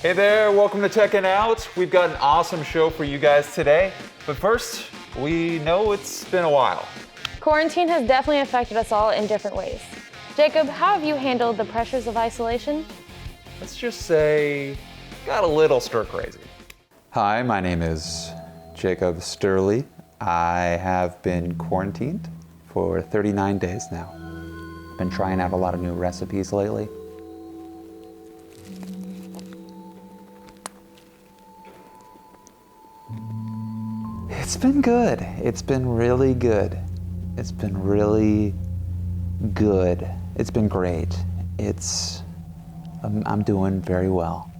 Hey there, welcome to Checking Out. We've got an awesome show for you guys today. But first, we know it's been a while. Quarantine has definitely affected us all in different ways. Jacob, how have you handled the pressures of isolation? Let's just say, got a little stir crazy. Hi, my name is Jacob Sturley. I have been quarantined for 39 days now. Been trying out a lot of new recipes lately. It's been good. It's been really good. It's been really good. It's been great. I'm doing very well.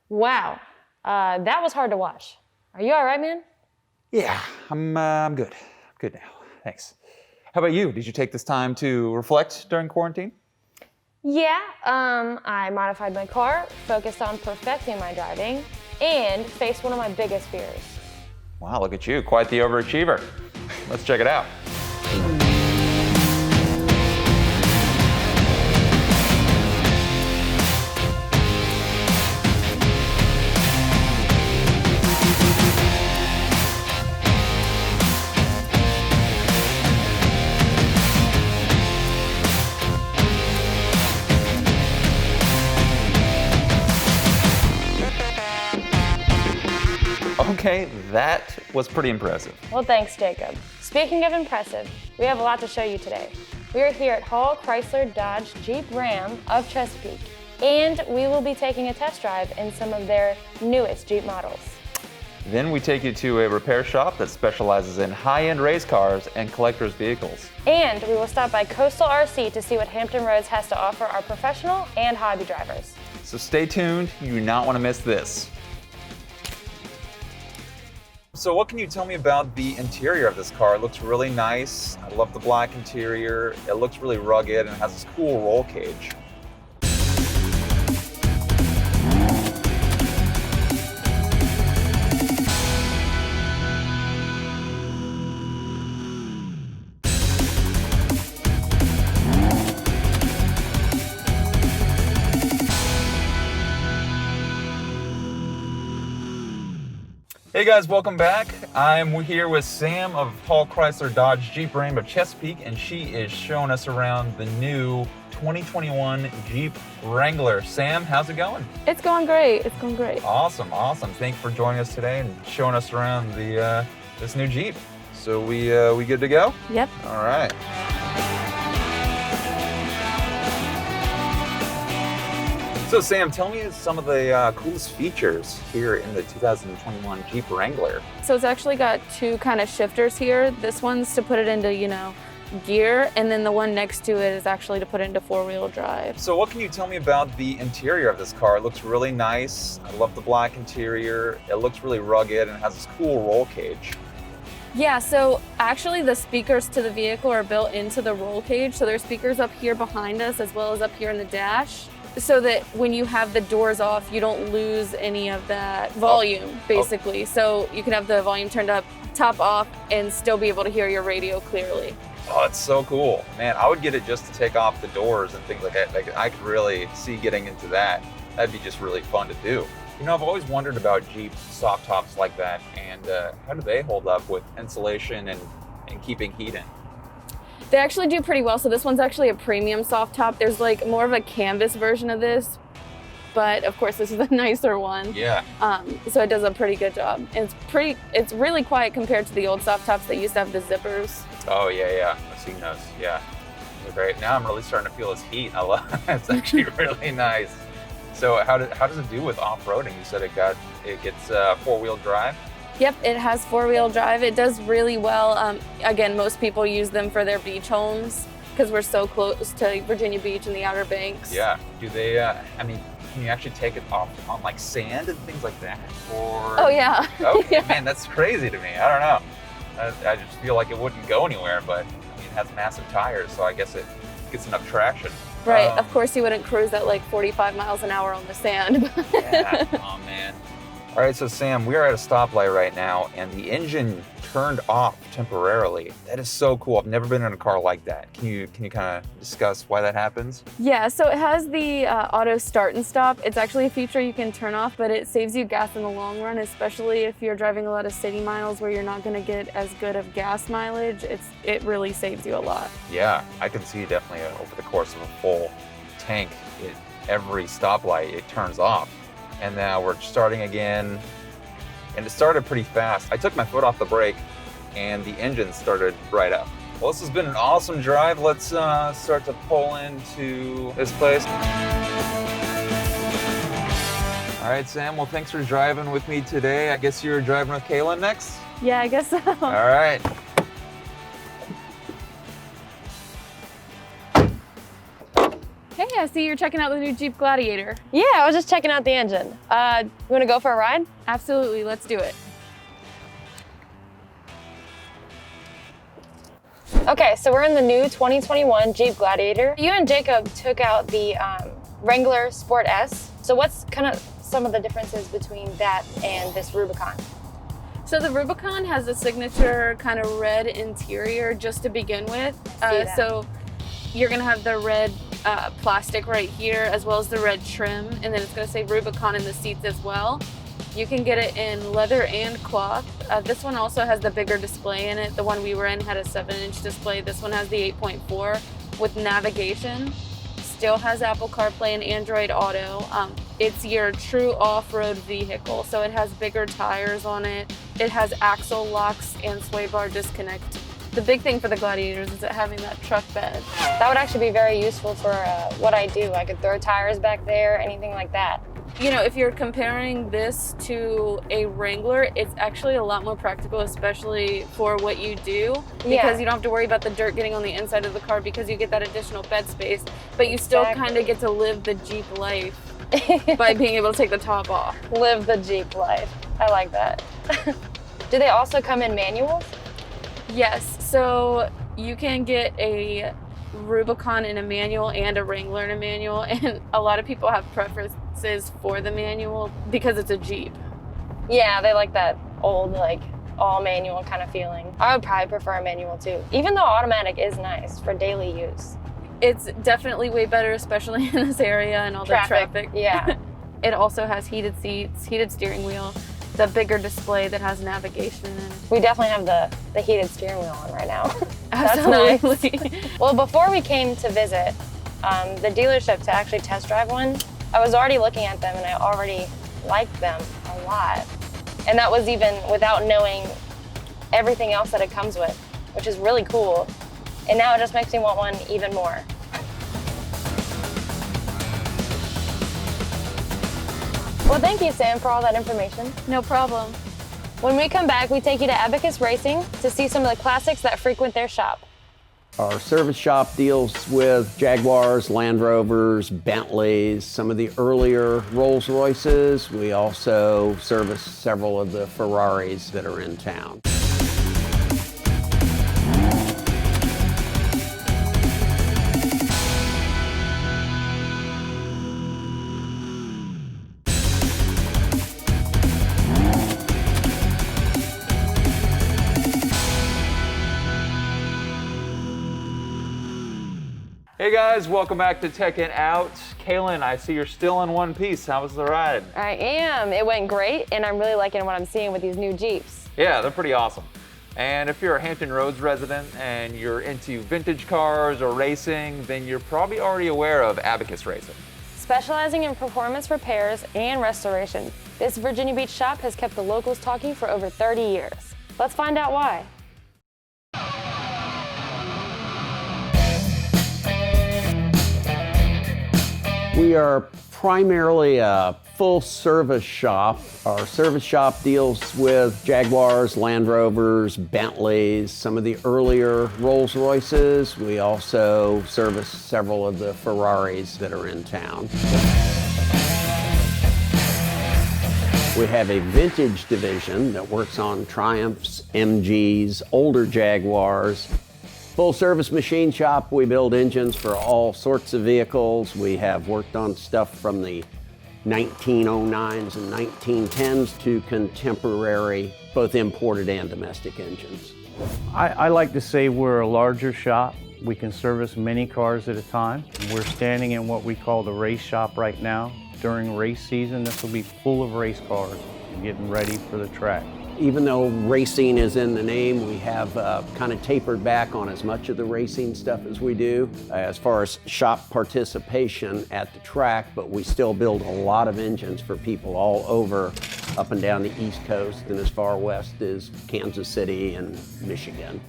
Wow, that was hard to watch. Are you all right, man? Yeah, I'm good. I'm good now, thanks. How about you? Did you take this time to reflect during quarantine? Yeah, I modified my car, focused on perfecting my driving, and faced one of my biggest fears. Wow, look at you, quite the overachiever. Let's check it out. Okay, that was pretty impressive. Well, thanks, Jacob. Speaking of impressive, we have a lot to show you today. We are here at Hall Chrysler Dodge Jeep Ram of Chesapeake, and we will be taking a test drive in some of their newest Jeep models. Then we take you to a repair shop that specializes in high-end race cars and collector's vehicles. And we will stop by Coastal RC to see what Hampton Roads has to offer our professional and hobby drivers. So stay tuned, you do not want to miss this. So what can you tell me about the interior of this car? It looks really nice. I love the black interior. It looks really rugged and has this cool roll cage. Hey guys, welcome back. I'm here with Sam of Hall Chrysler Dodge Jeep Ram of Chesapeake, and she is showing us around the new 2021 Jeep Wrangler. Sam, how's it going? It's going great. It's going great. Awesome. Thank you for joining us today and showing us around the this new Jeep. So we good to go? Yep. All right. So Sam, tell me some of the coolest features here in the 2021 Jeep Wrangler. So it's actually got two kind of shifters here. This one's to put it into, gear, and then the one next to it is actually to put it into four-wheel drive. So what can you tell me about the interior of this car? It looks really nice. I love the black interior. It looks really rugged and has this cool roll cage. Yeah, so actually the speakers to the vehicle are built into the roll cage. So there's speakers up here behind us as well as up here in the dash, so that when you have the doors off, you don't lose any of that volume, basically. Oh. So you can have the volume turned up, top off, and still be able to hear your radio clearly. Oh, it's so cool. Man, I would get it just to take off the doors and things like that. Like, I could really see getting into that. That'd be just really fun to do. I've always wondered about Jeep soft tops like that, and how do they hold up with insulation and keeping heat in? They actually do pretty well. So this one's actually a premium soft top. There's like more of a canvas version of this, but of course this is a nicer one. Yeah. So it does a pretty good job. And it's really quiet compared to the old soft tops that used to have the zippers. Oh yeah. I've seen those. Yeah, they're great. Now I'm really starting to feel this heat. I love it. It's actually really nice. So how does it do with off-roading? You said it gets four-wheel drive. Yep, it has four-wheel drive. It does really well. Again, most people use them for their beach homes because we're so close to Virginia Beach and the Outer Banks. Yeah. Do they, can you actually take it off on like sand and things like that? Or? Oh, yeah. Okay, Yeah. Man, that's crazy to me. I don't know. I just feel like it wouldn't go anywhere, but it has massive tires, so I guess it gets enough traction. Right, of course you wouldn't cruise at like 45 miles an hour on the sand. Yeah, oh man. All right, so Sam, we are at a stoplight right now, and the engine turned off temporarily. That is so cool. I've never been in a car like that. Can you kind of discuss why that happens? Yeah, so it has the auto start and stop. It's actually a feature you can turn off, but it saves you gas in the long run, especially if you're driving a lot of city miles where you're not going to get as good of gas mileage. It really saves you a lot. Yeah, I can see definitely over the course of a full tank, every stoplight, it turns off. And now we're starting again, and it started pretty fast. I took my foot off the brake, and the engine started right up. Well, this has been an awesome drive. Let's start to pull into this place. All right, Sam, well, thanks for driving with me today. I guess you're driving with Kailynn next? Yeah, I guess so. All right. Hey, I see you're checking out the new Jeep Gladiator. Yeah, I was just checking out the engine. You want to go for a ride? Absolutely, let's do it. Okay, so we're in the new 2021 Jeep Gladiator. You and Jacob took out the Wrangler Sport S. So what's kind of some of the differences between that and this Rubicon? So the Rubicon has a signature kind of red interior just to begin with. So you're gonna have the red plastic right here, as well as the red trim, and then it's gonna say Rubicon in the seats as well. You can get it in leather and cloth. This one also has the bigger display in it. The one we were in had a 7-inch display. This one has the 8.4 with navigation. Still has Apple CarPlay and Android Auto. It's your true off-road vehicle, so it has bigger tires on it. It has axle locks and sway bar disconnect. The big thing for the Gladiators is it having that truck bed. That would actually be very useful for what I do. I could throw tires back there, anything like that. You know, if you're comparing this to a Wrangler, it's actually a lot more practical, especially for what you do, because you don't have to worry about the dirt getting on the inside of the car because you get that additional bed space, but you still kind of get to live the Jeep life by being able to take the top off. Live the Jeep life. I like that. Do they also come in manuals? Yes, so you can get a Rubicon in a manual and a Wrangler in a manual, and a lot of people have preferences for the manual because it's a Jeep. Yeah, they like that old, like, all manual kind of feeling. I would probably prefer a manual too, even though automatic is nice for daily use. It's definitely way better, especially in this area and all the traffic. Yeah. It also has heated seats, heated steering wheel, the bigger display that has navigation in it. We definitely have the heated steering wheel on right now. That's Absolutely. nice. Well, before we came to visit the dealership to actually test drive one, I was already looking at them and I already liked them a lot. And that was even without knowing everything else that it comes with, which is really cool. And now it just makes me want one even more. Well, thank you, Sam, for all that information. No problem. When we come back, we take you to Abacus Racing to see some of the classics that frequent their shop. Our service shop deals with Jaguars, Land Rovers, Bentleys, some of the earlier Rolls Royces. We also service several of the Ferraris that are in town. Hey guys, welcome back to Techin' Out. Kailynn, I see you're still in one piece. How was the ride? I am. It went great, and I'm really liking what I'm seeing with these new Jeeps. Yeah, they're pretty awesome. And if you're a Hampton Roads resident and you're into vintage cars or racing, then you're probably already aware of Abacus Racing. Specializing in performance repairs and restoration, this Virginia Beach shop has kept the locals talking for over 30 years. Let's find out why. We are primarily a full service shop. Our service shop deals with Jaguars, Land Rovers, Bentleys, some of the earlier Rolls Royces. We also service several of the Ferraris that are in town. We have a vintage division that works on Triumphs, MGs, older Jaguars. Full service machine shop, we build engines for all sorts of vehicles. We have worked on stuff from the 1909s and 1910s to contemporary, both imported and domestic engines. I like to say we're a larger shop. We can service many cars at a time. We're standing in what we call the race shop right now. During race season, this will be full of race cars getting ready for the track. Even though racing is in the name, we have kind of tapered back on as much of the racing stuff as we do as far as shop participation at the track, but we still build a lot of engines for people all over, up and down the East Coast and as far west as Kansas City and Michigan.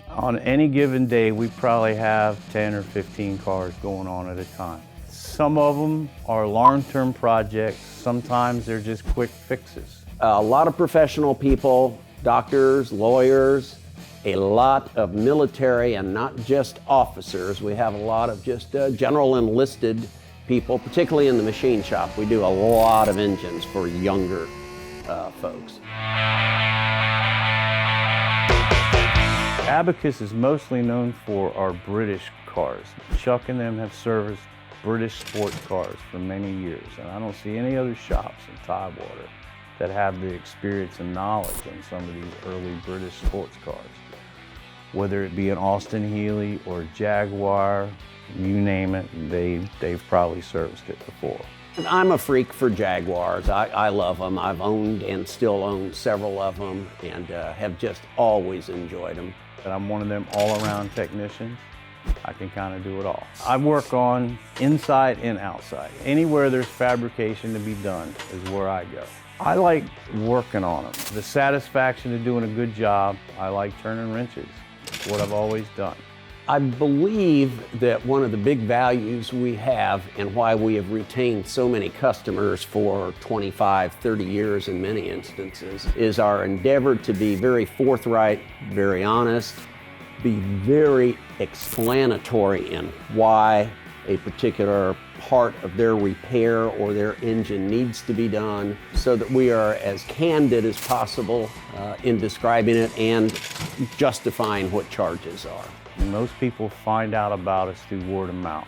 On any given day, we probably have 10 or 15 cars going on at a time. Some of them are long-term projects. Sometimes they're just quick fixes. A lot of professional people, doctors, lawyers, a lot of military and not just officers. We have a lot of just general enlisted people, particularly in the machine shop. We do a lot of engines for younger folks. Abacus is mostly known for our British cars. Chuck and them have serviced British sports cars for many years, and I don't see any other shops in Tidewater that have the experience and knowledge on some of these early British sports cars. Whether it be an Austin Healey or Jaguar, you name it, they've probably serviced it before. I'm a freak for Jaguars. I love them. I've owned and still own several of them and have just always enjoyed them. And I'm one of them all-around technicians. I can kind of do it all. I work on inside and outside. Anywhere there's fabrication to be done is where I go. I like working on them. The satisfaction of doing a good job. I like turning wrenches. It's what I've always done. I believe that one of the big values we have and why we have retained so many customers for 25, 30 years in many instances is our endeavor to be very forthright, very honest, be very explanatory in why a particular part of their repair or their engine needs to be done, so that we are as candid as possible in describing it and justifying what charges are. Most people find out about us through word of mouth.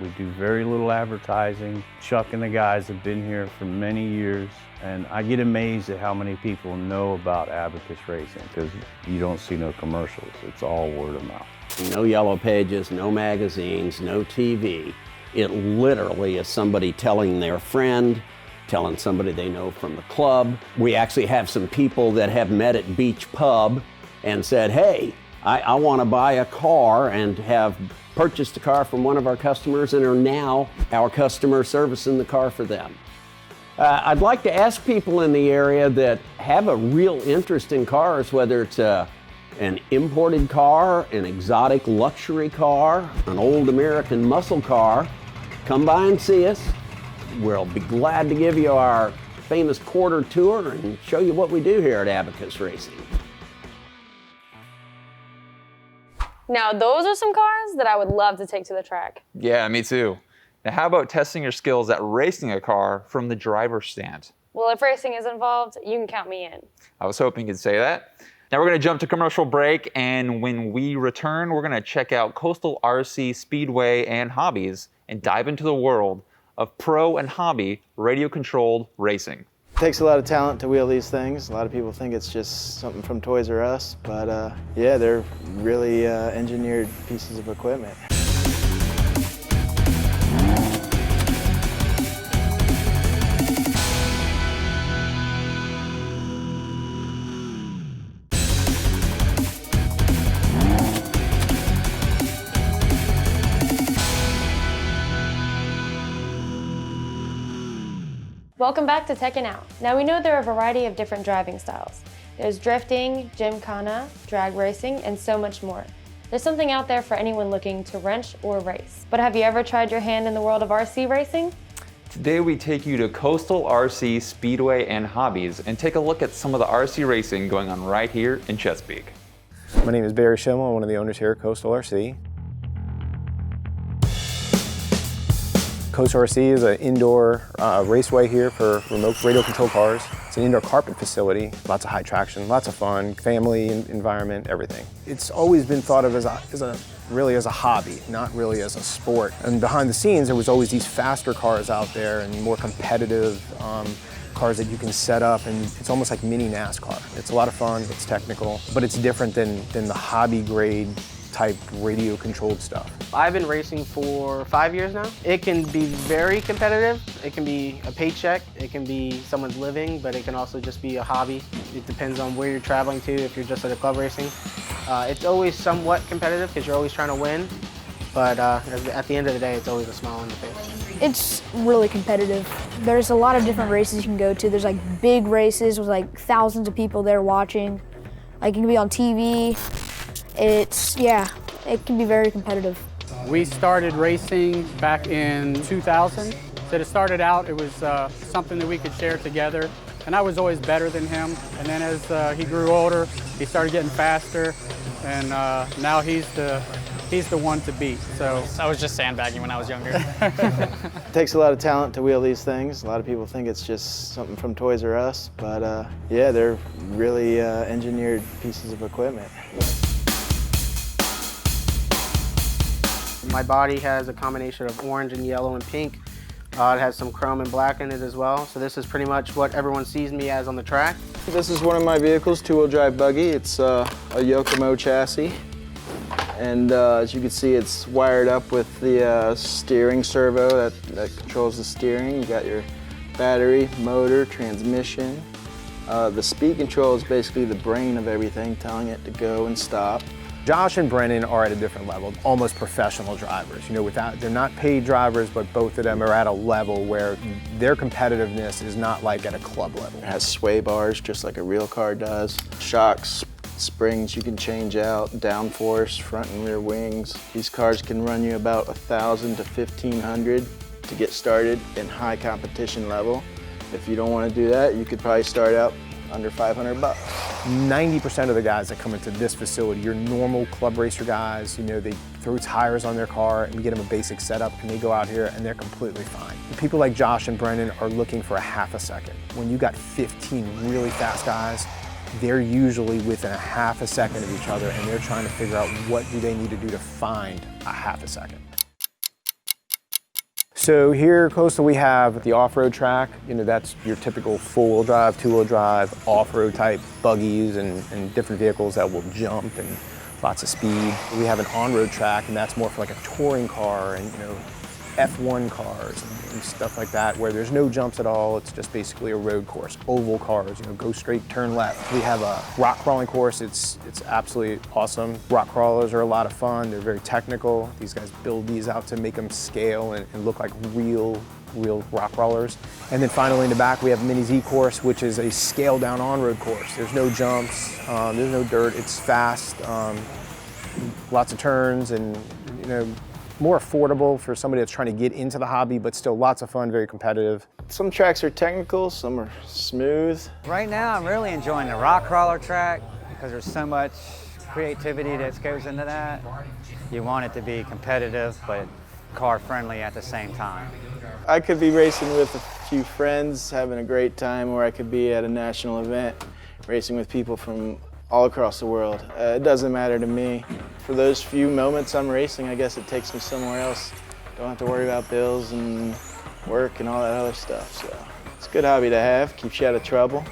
We do very little advertising. Chuck and the guys have been here for many years, and I get amazed at how many people know about Abacus Racing, because you don't see no commercials. It's all word of mouth. No yellow pages, no magazines, no TV. It literally is somebody telling their friend, telling somebody they know from the club. We actually have some people that have met at Beach Pub and said, hey, I want to buy a car, and have purchased a car from one of our customers and are now our customer servicing the car for them. I'd like to ask people in the area that have a real interest in cars, whether it's an imported car, an exotic luxury car, an old American muscle car, come by and see us. We'll be glad to give you our famous quarter tour and show you what we do here at Abacus Racing. Now, those are some cars that I would love to take to the track. Yeah, me too. Now, how about testing your skills at racing a car from the driver's stand? Well, if racing is involved, you can count me in. I was hoping you'd say that. Now we're going to jump to commercial break, and when we return, we're going to check out Coastal RC Speedway and Hobbies and dive into the world of pro and hobby radio-controlled racing. It takes a lot of talent to wheel these things. A lot of people think it's just something from Toys R Us, but yeah, they're really engineered pieces of equipment. Welcome back to Techin' Out. Now we know there are a variety of different driving styles. There's drifting, gymkhana, drag racing, and so much more. There's something out there for anyone looking to wrench or race. But have you ever tried your hand in the world of RC racing? Today we take you to Coastal RC Speedway and Hobbies and take a look at some of the RC racing going on right here in Chesapeake. My name is Barry Schimmel, one of the owners here at Coastal RC. Coastal RC is an indoor raceway here for remote radio control cars. It's an indoor carpet facility, lots of high traction, lots of fun, family environment, everything. It's always been thought of really as a hobby, not really as a sport. And behind the scenes, there was always these faster cars out there and more competitive cars that you can set up, and it's almost like mini NASCAR. It's a lot of fun, it's technical, but it's different than the hobby grade type radio controlled stuff. I've been racing for 5 years now. It can be very competitive. It can be a paycheck. It can be someone's living, but it can also just be a hobby. It depends on where you're traveling to, if you're just at a club racing. It's always somewhat competitive because you're always trying to win, but at the end of the day, it's always a smile on your face. It's really competitive. There's a lot of different races you can go to. There's like big races with like thousands of people there watching. Like you can be on TV. It can be very competitive. We started racing back in 2000. So it started out, it was something that we could share together. And I was always better than him. And then as he grew older, he started getting faster. And now he's the one to beat. So I was just sandbagging when I was younger. It takes a lot of talent to wheel these things. A lot of people think it's just something from Toys R Us, but yeah, they're really engineered pieces of equipment. My body has a combination of orange and yellow and pink. It has some chrome and black in it as well. So this is pretty much what everyone sees me as on the track. This is one of my vehicles, two-wheel drive buggy. It's a Yokomo chassis. And as you can see, it's wired up with the steering servo that controls the steering. You got your battery, motor, transmission. The speed control is basically the brain of everything, telling it to go and stop. Josh and Brennan are at a different level, almost professional drivers. You know, they're not paid drivers, but both of them are at a level where their competitiveness is not like at a club level. It has sway bars, just like a real car does. Shocks, springs you can change out, downforce, front and rear wings. These cars can run you about 1,000 to 1,500 to get started in high competition level. If you don't want to do that, you could probably start out under $500. 90% of the guys that come into this facility, your normal club racer guys, you know, they throw tires on their car and we get them a basic setup and they go out here and they're completely fine. People like Josh and Brennan are looking for a half a second. When you got 15 really fast guys, they're usually within a half a second of each other and they're trying to figure out what do they need to do to find a half a second. So here at Coastal we have the off-road track. You know, that's your typical four-wheel drive, two-wheel drive, off-road type buggies and different vehicles that will jump and lots of speed. We have an on-road track and that's more for like a touring car and, you know, F1 cars and stuff like that where there's no jumps at all. It's just basically a road course. Oval cars, you know, go straight, turn left. We have a rock crawling course. It's absolutely awesome. Rock crawlers are a lot of fun. They're very technical. These guys build these out to make them scale and look like real rock crawlers. And then finally in the back we have Mini Z course, which is a scaled down on-road course. There's no jumps, there's no dirt. It's fast, lots of turns and, you know, more affordable for somebody that's trying to get into the hobby, but still lots of fun, very competitive. Some tracks are technical, some are smooth. Right now, I'm really enjoying the rock crawler track because there's so much creativity that goes into that. You want it to be competitive, but car friendly at the same time. I could be racing with a few friends, having a great time, or I could be at a national event, racing with people from all across the world. It doesn't matter to me. For those few moments I'm racing, I guess it takes me somewhere else. Don't have to worry about bills and work and all that other stuff. So it's a good hobby to have, keeps you out of trouble.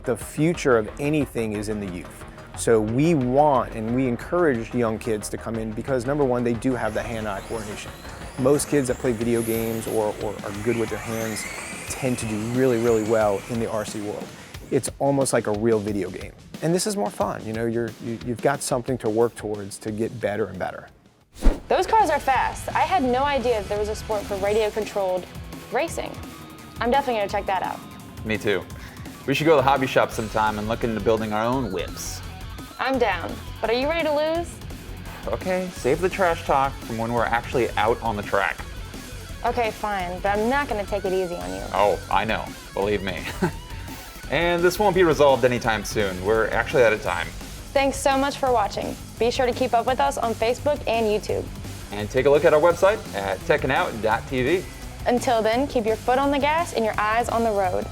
The future of anything is in the youth. So we want and we encourage young kids to come in because number one, they do have the hand-eye coordination. Most kids that play video games or are good with their hands tend to do really, really well in the RC world. It's almost like a real video game. And this is more fun, you know, you've got something to work towards to get better and better. Those cars are fast. I had no idea that there was a sport for radio-controlled racing. I'm definitely gonna check that out. Me too. We should go to the hobby shop sometime and look into building our own whips. I'm down, but are you ready to lose? Okay, save the trash talk from when we're actually out on the track. Okay, fine, but I'm not gonna take it easy on you. Oh, I know, believe me. And this won't be resolved anytime soon. We're actually out of time. Thanks so much for watching. Be sure to keep up with us on Facebook and YouTube. And take a look at our website at techingout.tv. Until then, keep your foot on the gas and your eyes on the road.